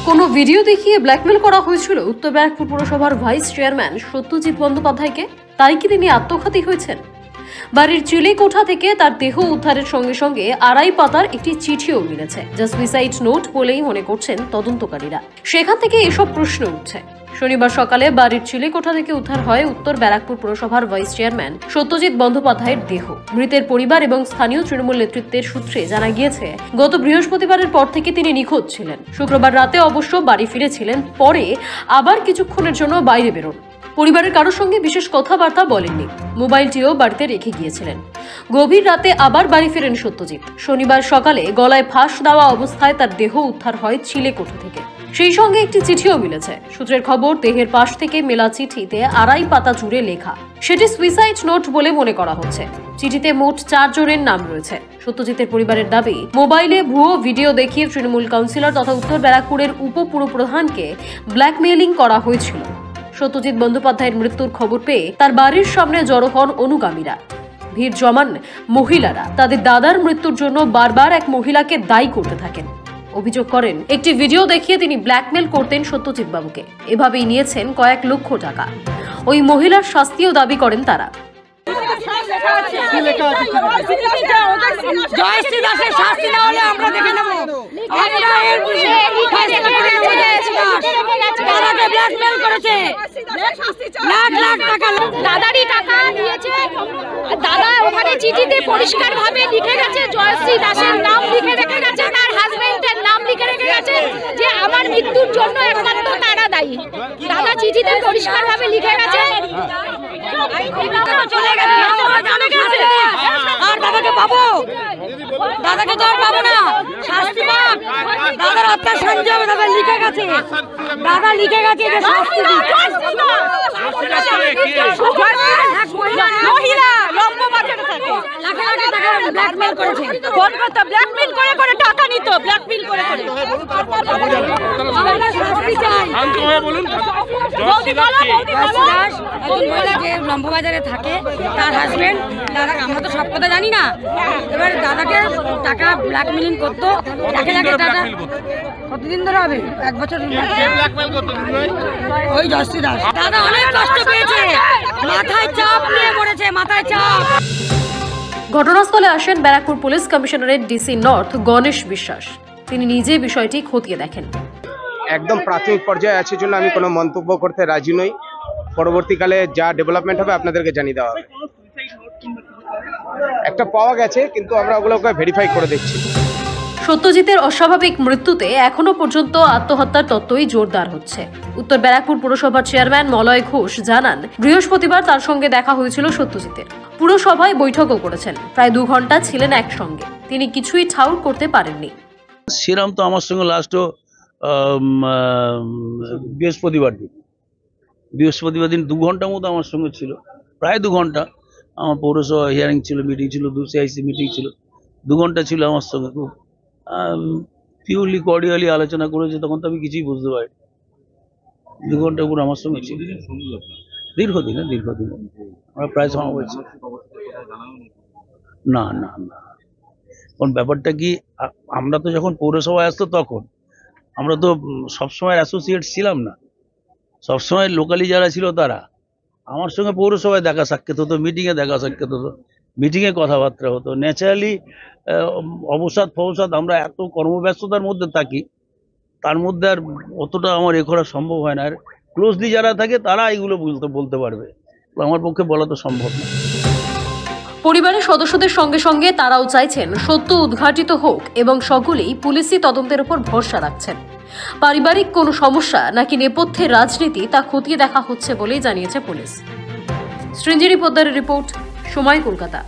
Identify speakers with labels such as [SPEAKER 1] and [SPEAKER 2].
[SPEAKER 1] কোনো ভিডিও দেখিয়ে ব্ল্যাকমেল করা হয়েছিল উত্তর ব্যারাকপুর পুরসভার ভাইস চেয়ারম্যান সত্যজিৎ বন্দ্যোপাধ্যায়কে, তাই কি তিনি আত্মঘাতী হয়েছেন? বাড়ির চিলে কোঠা থেকে তার দেহ উদ্ধারের সঙ্গে সঙ্গে 2.5 পাতার একটি চিঠিও মিলেছে, যা সুইসাইড নোট বলেই মনে করছেন তদন্তকারীরা। সেখান থেকে এসব প্রশ্ন উঠছে। শনিবার সকালে বাড়ির চিলে কোঠা থেকে উদ্ধার হয় উত্তর ব্যারাকপুর পুরসভার ভাইস চেয়ারম্যান সত্যজিৎ বন্দ্যোপাধ্যায়ের দেহ। মৃতের পরিবার এবং স্থানীয় তৃণমূল নেতৃত্বের সূত্রে জানা গিয়েছে, গত বৃহস্পতিবারের পর থেকে তিনি নিখোঁজ ছিলেন। শুক্রবার রাতে অবশ্য বাড়ি ফিরেছিলেন, পরে আবার কিছুক্ষণের জন্য বাইরে বেরোন। পরিবারের কারোর সঙ্গে বিশেষ কথাবার্তা বলেননি, মোবাইলটিও বাড়িতে রেখে গিয়েছিলেন। গভীর রাতে আবার বাড়ি ফেরেন সত্যজিৎ। শনিবার সকালে গলায় ফাঁস দেওয়া অবস্থায় তার দেহ উদ্ধার হয় চিলে কোঠা থেকে। সেই সঙ্গে একটি চিঠিও মিলেছে। সূত্রের খবর, দেহের পাশ থেকে মেলা চিঠিতে 2.5 পাতা জুড়ে লেখা। সেটি সুইসাইড নোট বলে মনে করা হচ্ছে। চিঠিতে মোট 4 জনের নাম রয়েছে। সত্যজিতের পরিবারের দাবি, মোবাইলে ভুয়ো ভিডিও দেখিয়ে তৃণমূল কাউন্সিলর তথা উত্তর ব্যারাকপুরের উপপুরপ্রধানকে ব্ল্যাকমেইলিং করা হয়েছিল। সত্যজিৎ বন্দ্যোপাধ্যায়ের মৃত্যুর খবর পেয়ে তার বাড়ির সামনে জড়ো হন অনুগামীরা। ভিড় জমান মহিলারা। তাদের দাদার মৃত্যুর জন্য বারবার এক মহিলাকে দায়ী করতে থাকেন। অভিযোগ করেন, একটি ভিডিও দেখিয়ে তিনি ব্ল্যাকমেল করতেন সত্যজিৎ বাবুকে। এভাবেই নিয়েছেন কয়েক লক্ষ টাকা। ওই মহিলার শাস্তিও দাবি করেন তারা।
[SPEAKER 2] দাদারই টাকা দিয়েছে। দাদা ওখানে চিঠিতে পরিষ্কার ভাবে লিখে গেছে, জয়শ্রী দাসের নাম লিখে রেখে গেছে, তার হাজবেন্ডের নাম লিখে রেখে গেছে যে আমার মৃত্যুর জন্য একমাত্র তারা দায়ী। দাদা চিঠিতে পরিষ্কার ভাবে লিখে গেছে। আর দাদাকে পাবো, দাদাকে তো আর পাবো না, শাস্তি পাক। দাদার আত্মা শান্তি হবে। দাদা লিখে গেছে, দাদা লিখে গেছে যে শাস্তি মহিলা লম্বা বাজারে থাকে, লাখে লাখে টাকা ব্ল্যাকমেল করেছে। ফোন করতে ব্ল্যাকমেল করে করে টাকা নিত, ব্ল্যাকমেল করে করে। আমরা শাস্তি চাই। শান্ত হয়ে বলুন। যে লম্বা বাজারে থাকে তার হাজবেন্ড, দাদা আমরা তো সব কথা জানি না। এবার দাদাকে টাকা ব্ল্যাকমেলিং করতো, লাখে লাখে টাকা। কতদিন ধরে হবে? 1 বছর। ওই জয়শ্রী দাস দাদা অনেক কষ্ট পেয়েছে, মাথায় চাপ নিয়ে পড়েছে, মাথায় চাপ।
[SPEAKER 1] ঘটনাস্থলে আসেন Barrackpore police commissionerate DC north Ganesh বিশ্বাস। তিনি নিজে বিষয়টি খতিয়ে দেখেন।
[SPEAKER 3] একদম প্রাথমিক পর্যায়ে আছে জন্য আমি কোনো মন্তব্য করতে রাজি নই। পরবর্তীকালে যা ডেভেলপমেন্ট হবে আপনাদেরকে জানিয়ে দেওয়া হবে। একটা পাওয়া গেছে, কিন্তু আমরা ওগুলোকে ভেরিফাই করে দেখছি।
[SPEAKER 1] সত্যজিতের অস্বাভাবিক মৃত্যুতে এখনো পর্যন্ত আত্মহত্যার তত্ত্বই জোরদার হচ্ছে। উত্তর ব্যারাকপুর পুরসভার চেয়ারম্যান মলয় ঘোষ জানান, বৃহস্পতিবার তার সঙ্গে দেখা হয়েছিল সত্যজিতের। পুরসভায় বৈঠকও করেছেন। প্রায় 2 ঘন্টা ছিলেন একসঙ্গে। তিনি কিছুই ঠাউর করতে পারেননি।
[SPEAKER 4] সেরাম তো আমার সঙ্গে লাস্টও বৃহস্পতিবার দিন 2 ঘন্টার মতো আমার সঙ্গে ছিল, প্রায় 2 ঘন্টা। আমার পৌরসভা হিয়ারিং ছিল, মিটিং ছিল, 2 CIC মিটিং ছিল, 2 ঘন্টা ছিল আমার সঙ্গে। খুব পিওরলি কর্ডিয়ালি আলোচনা করেছে। তখন তো আমি কিছুই বুঝতে পারি। 2 ঘন্টা পুরো আমার সঙ্গে ছিল। দীর্ঘদিন আমরা প্রায় সময় বলছি না না না। কারণ ব্যাপারটা কি, আমরা তো যখন পৌরসভায় আসতো তখন আমরা তো সবসময় অ্যাসোসিয়েট ছিলাম না। সবসময় লোকালি যারা ছিল তারা আমার সঙ্গে পৌরসভায় দেখা সাক্ষাৎ হতো, মিটিংয়ে দেখা সাক্ষাৎ হতো, মিটিংয়ে কথাবার্তা হতো। ন্যাচারালি অবসাদ ফবসাদ আমরা এত কর্মব্যস্ততার মধ্যে থাকি, তার মধ্যে আর অতটা আমার এ করা সম্ভব হয় না। আর ক্লোজলি যারা থাকে তারা এগুলো বলতে পারবে, আমার পক্ষে বলা তো সম্ভব না।
[SPEAKER 1] পরিবারের সদস্যদের সঙ্গে সঙ্গে তারাও চাইছেন সত্য উদ্ঘাটিত হোক এবং সকলেই পুলিশি তদন্তের উপর ভরসা রাখছেন। পারিবারিক কোনো সমস্যা নাকি নেপথ্যে রাজনীতি তা খতিয়ে দেখা হচ্ছে বলেই জানিয়েছে পুলিশ। সৃঞ্জিনী পোদ্দারের রিপোর্ট, সময়, কলকাতা।